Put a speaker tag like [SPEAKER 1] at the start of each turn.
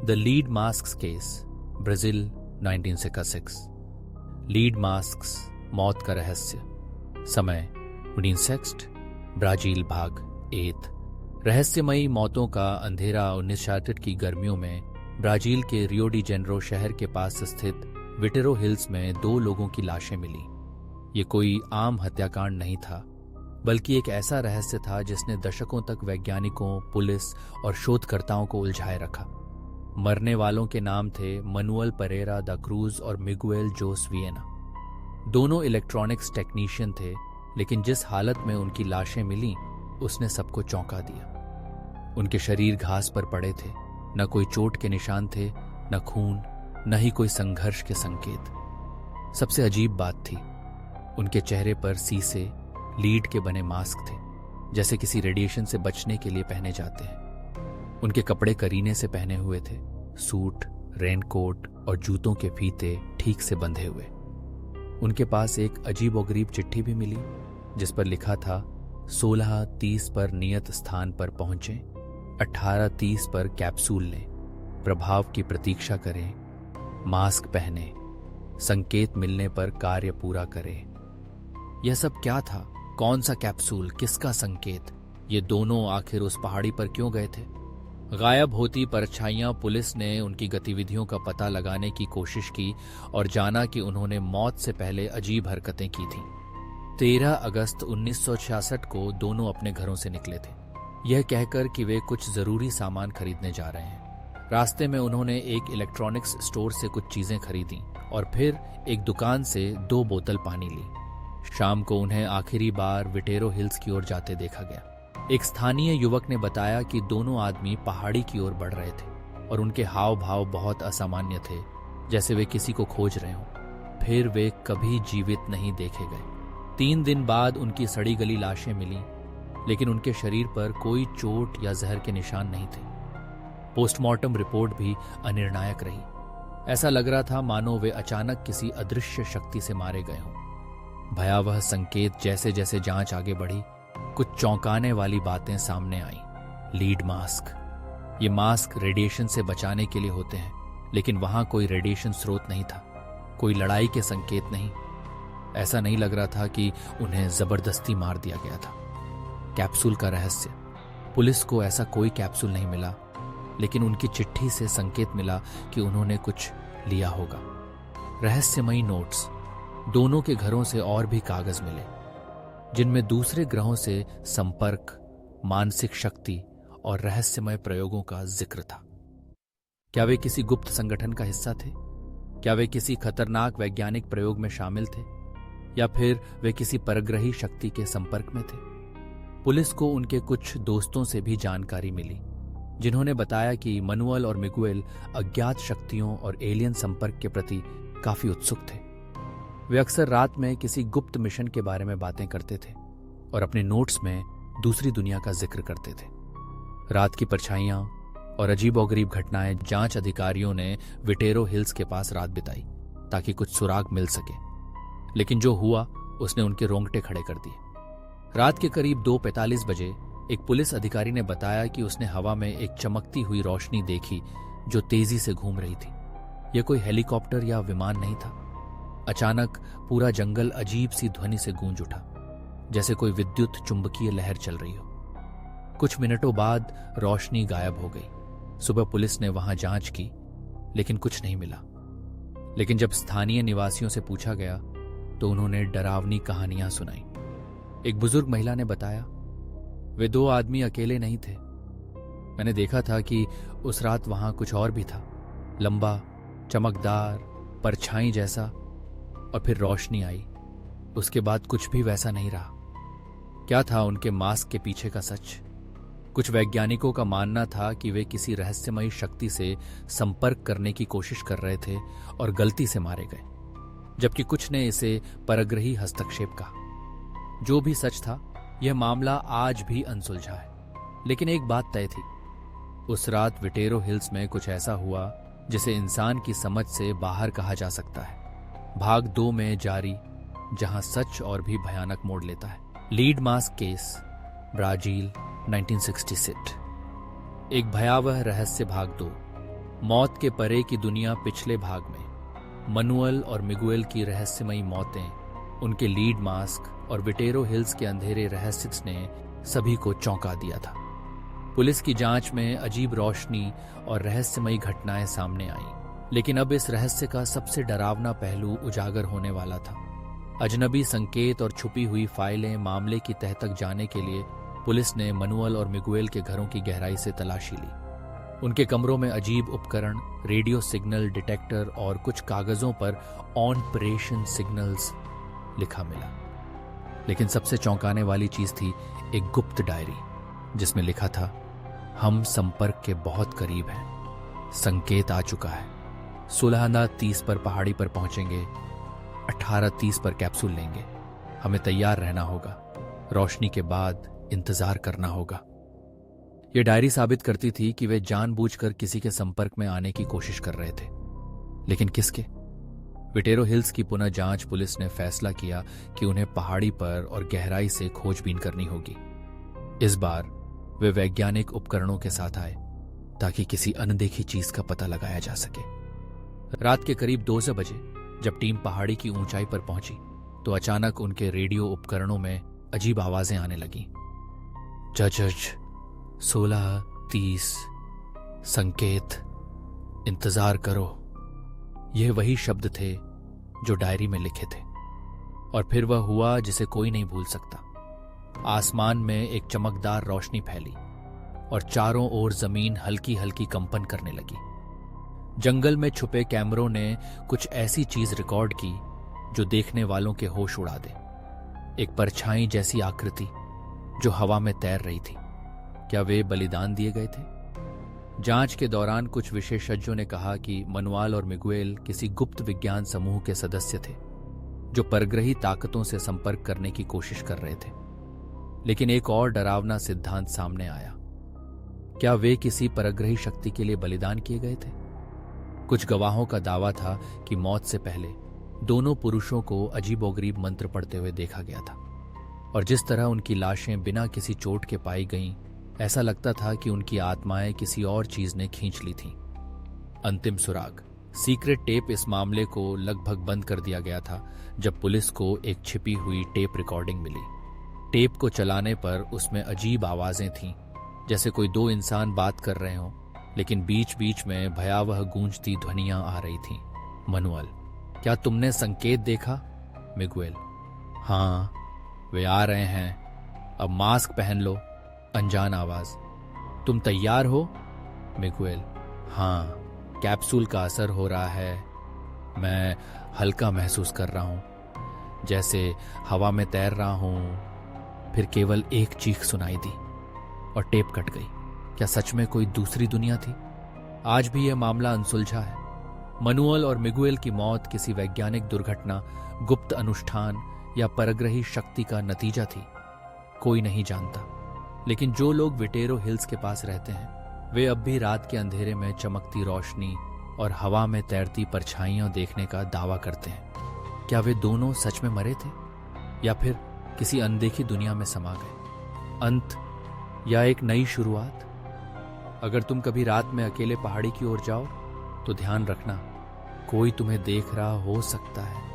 [SPEAKER 1] The lead masks case, Brazil 1966। Lead masks, मौत का रहस्य। समय 1960, ब्राजील भाग 8। रहस्यमयी मौतों का अंधेरा। 1966 की गर्मियों में ब्राजील के रियो डी जेनेरो शहर के पास स्थित विटेरो हिल्स में 2 लोगों की लाशें मिली। ये कोई आम हत्याकांड नहीं था, बल्कि एक ऐसा रहस्य था जिसने दशकों तक वैज्ञानिकों, पुलिस और शोधकर्ताओं को उलझाए रखा। मरने वालों के नाम थे मनुअल परेरा दा क्रूज और मिगुएल जोस वियना। दोनों इलेक्ट्रॉनिक्स टेक्नीशियन थे, लेकिन जिस हालत में उनकी लाशें मिली उसने सबको चौंका दिया। उनके शरीर घास पर पड़े थे, न कोई चोट के निशान थे, न खून, न ही कोई संघर्ष के संकेत। सबसे अजीब बात थी, उनके चेहरे पर सीसे, लीड के बने मास्क थे, जैसे किसी रेडिएशन से बचने के लिए पहने जाते हैं। उनके कपड़े करीने से पहने हुए थे, सूट, रेनकोट और जूतों के फीते ठीक से बंधे हुए। उनके पास एक अजीबोगरीब चिट्ठी भी मिली, जिस पर लिखा था 16:30 पर नियत स्थान पर पहुंचें, 18:30 पर कैप्सूल लें, प्रभाव की प्रतीक्षा करें, मास्क पहने, संकेत मिलने पर कार्य पूरा करें। यह सब क्या था? कौन सा कैप्सूल? किसका संकेत? ये दोनों आखिर उस पहाड़ी पर क्यों गए थे? गायब होती परछाइयां। पुलिस ने उनकी गतिविधियों का पता लगाने की कोशिश की और जाना कि उन्होंने मौत से पहले अजीब हरकतें की थीं। 13 अगस्त 1966 को दोनों अपने घरों से निकले थे, यह कहकर कि वे कुछ जरूरी सामान खरीदने जा रहे हैं। रास्ते में उन्होंने एक इलेक्ट्रॉनिक्स स्टोर से कुछ चीजें खरीदी और फिर एक दुकान से 2 बोतल पानी ली। शाम को उन्हें आखिरी बार विटेरो हिल्स की ओर जाते देखा गया। एक स्थानीय युवक ने बताया कि दोनों आदमी पहाड़ी की ओर बढ़ रहे थे और उनके हाव भाव बहुत असामान्य थे, जैसे वे किसी को खोज रहे हों। फिर वे कभी जीवित नहीं देखे गए। 3 दिन बाद उनकी सड़ी गली लाशें मिली, लेकिन उनके शरीर पर कोई चोट या जहर के निशान नहीं थे। पोस्टमार्टम रिपोर्ट भी अनिर्णायक रही। ऐसा लग रहा था मानो वे अचानक किसी अदृश्य शक्ति से मारे गए हों। भयावह संकेत। जैसे जैसे जांच आगे बढ़ी, कुछ चौंकाने वाली बातें सामने आईं। Lead mask. ये मास्क रेडिएशन से बचाने के लिए होते हैं, लेकिन वहां कोई रेडिएशन स्रोत नहीं था, कोई लड़ाई के संकेत नहीं। ऐसा नहीं लग रहा था कि उन्हें जबरदस्ती मार दिया गया था। कैप्सूल का रहस्य। पुलिस को ऐसा कोई कैप्सूल नहीं मिला, लेकिन उनकी चिट्ठी से संकेत मिला कि उन्होंने कुछ लिया होगा। रहस्यमयी नोट्स। दोनों के घरों से और भी कागज मिले, जिनमें दूसरे ग्रहों से संपर्क, मानसिक शक्ति और रहस्यमय प्रयोगों का जिक्र था। क्या वे किसी गुप्त संगठन का हिस्सा थे? क्या वे किसी खतरनाक वैज्ञानिक प्रयोग में शामिल थे, या फिर वे किसी परग्रही शक्ति के संपर्क में थे? पुलिस को उनके कुछ दोस्तों से भी जानकारी मिली, जिन्होंने बताया कि मनुअल और मिगुएल अज्ञात शक्तियों और एलियन संपर्क के प्रति काफी उत्सुक थे। वे अक्सर रात में किसी गुप्त मिशन के बारे में बातें करते थे और अपने नोट्स में दूसरी दुनिया का जिक्र करते थे। रात की परछाइयां और अजीबोगरीब घटनाएं। जांच अधिकारियों ने विटेरो हिल्स के पास रात बिताई ताकि कुछ सुराग मिल सके, लेकिन जो हुआ उसने उनके रोंगटे खड़े कर दिए। रात के करीब 2:45 बजे एक पुलिस अधिकारी ने बताया कि उसने हवा में एक चमकती हुई रोशनी देखी जो तेजी से घूम रही थी। यह कोई हेलीकॉप्टर या विमान नहीं था। अचानक पूरा जंगल अजीब सी ध्वनि से गूंज उठा, जैसे कोई विद्युत चुंबकीय लहर चल रही हो। कुछ मिनटों बाद रोशनी गायब हो गई। सुबह पुलिस ने वहां जांच की, लेकिन कुछ नहीं मिला। लेकिन जब स्थानीय निवासियों से पूछा गया तो उन्होंने डरावनी कहानियां सुनाई। एक बुजुर्ग महिला ने बताया, वे 2 आदमी अकेले नहीं थे। मैंने देखा था कि उस रात वहां कुछ और भी था, लंबा, चमकदार, परछाई जैसा, और फिर रोशनी आई। उसके बाद कुछ भी वैसा नहीं रहा। क्या था उनके मास्क के पीछे का सच? कुछ वैज्ञानिकों का मानना था कि वे किसी रहस्यमयी शक्ति से संपर्क करने की कोशिश कर रहे थे और गलती से मारे गए, जबकि कुछ ने इसे परग्रही हस्तक्षेप कहा। जो भी सच था, यह मामला आज भी अनसुलझा है। लेकिन एक बात तय थी, उस रात विटेरो हिल्स में कुछ ऐसा हुआ जिसे इंसान की समझ से बाहर कहा जा सकता है। भाग 2 में जारी, जहां सच और भी भयानक मोड़ लेता है। Lead mask case, Brazil 1966। एक भयावह रहस्य भाग 2। मौत के परे की दुनिया पिछले भाग में मनुअल और मिगुएल की रहस्यमयी मौतें, उनके लीड मास्क और विटेरो हिल्स के अंधेरे रहस्य ने सभी को चौंका दिया था। पुलिस की जांच में अजीब रोशनी और रहस्यमयी घटनाएं सामने आईं, लेकिन अब इस रहस्य का सबसे डरावना पहलू उजागर होने वाला था। अजनबी संकेत और छुपी हुई फाइलें मामले की तह तक जाने के लिए पुलिस ने मनुअल और मिगुएल के घरों की गहराई से तलाशी ली। उनके कमरों में अजीब उपकरण, रेडियो सिग्नल डिटेक्टर और कुछ कागजों पर ऑपरेशन सिग्नल्स लिखा मिला। लेकिन सबसे चौंकाने वाली चीज थी एक गुप्त डायरी, जिसमें लिखा था, हम संपर्क के बहुत करीब हैं, संकेत आ चुका है, 16:30 पर पहाड़ी पर पहुंचेंगे, 18:30 पर कैप्सूल लेंगे, हमें तैयार रहना होगा, रोशनी के बाद इंतजार करना होगा। यह डायरी साबित करती थी कि वे जानबूझकर किसी के संपर्क में आने की कोशिश कर रहे थे, लेकिन किसके? विटेरो हिल्स की पुनः जांच पुलिस ने फैसला किया कि उन्हें पहाड़ी पर और गहराई से खोजबीन करनी होगी। इस बार वे वैज्ञानिक उपकरणों के साथ आए ताकि किसी अनदेखी चीज का पता लगाया जा सके। रात के करीब 2 बजे जब टीम पहाड़ी की ऊंचाई पर पहुंची तो अचानक उनके रेडियो उपकरणों में अजीब आवाजें आने लगीं। जज 16:30 संकेत, इंतजार करो। यह वही शब्द थे जो डायरी में लिखे थे। और फिर वह हुआ जिसे कोई नहीं भूल सकता। आसमान में एक चमकदार रोशनी फैली और चारों ओर जमीन हल्की हल्की कंपन करने लगी। जंगल में छुपे कैमरों ने कुछ ऐसी चीज रिकॉर्ड की जो देखने वालों के होश उड़ा दे। एक परछाई जैसी आकृति जो हवा में तैर रही थी। क्या वे बलिदान दिए गए थे? जांच के दौरान कुछ विशेषज्ञों ने कहा कि मनुअल और मिगुएल किसी गुप्त विज्ञान समूह के सदस्य थे जो परग्रही ताकतों से संपर्क करने की कोशिश कर रहे थे। लेकिन एक और डरावना सिद्धांत सामने आया। क्या वे किसी परग्रही शक्ति के लिए बलिदान किए गए थे? कुछ गवाहों का दावा था कि मौत से पहले दोनों पुरुषों को अजीबोगरीब मंत्र पढ़ते हुए देखा गया था, और जिस तरह उनकी लाशें बिना किसी चोट के पाई गईं, ऐसा लगता था कि उनकी आत्माएं किसी और चीज ने खींच ली थीं। अंतिम सुराग, सीक्रेट टेप। इस मामले को लगभग बंद कर दिया गया था जब पुलिस को एक छिपी हुई टेप रिकॉर्डिंग मिली। टेप को चलाने पर उसमें अजीब आवाजें थीं, जैसे कोई 2 इंसान बात कर रहे हों, लेकिन बीच बीच में भयावह गूंजती ध्वनियां आ रही थीं। मनुअल, क्या तुमने संकेत देखा? मिगुएल, हाँ, वे आ रहे हैं, अब मास्क पहन लो। अनजान आवाज, तुम तैयार हो? मिगुएल, हाँ, कैप्सूल का असर हो रहा है, मैं हल्का महसूस कर रहा हूं, जैसे हवा में तैर रहा हूं। फिर केवल एक चीख सुनाई दी और टेप कट गई। क्या सच में कोई दूसरी दुनिया थी? आज भी यह मामला अनसुलझा है। मनुअल और मिगुएल की मौत किसी वैज्ञानिक दुर्घटना, गुप्त अनुष्ठान या परग्रही शक्ति का नतीजा थी, कोई नहीं जानता। लेकिन जो लोग विटेरो हिल्स के पास रहते हैं, वे अब भी रात के अंधेरे में चमकती रोशनी और हवा में तैरती परछाइयां देखने का दावा करते हैं। क्या वे दोनों सच में मरे थे या फिर किसी अनदेखी दुनिया में समा गए? अंत या एक नई शुरुआत? अगर तुम कभी रात में अकेले पहाड़ी की ओर जाओ तो ध्यान रखना, कोई तुम्हें देख रहा हो सकता है।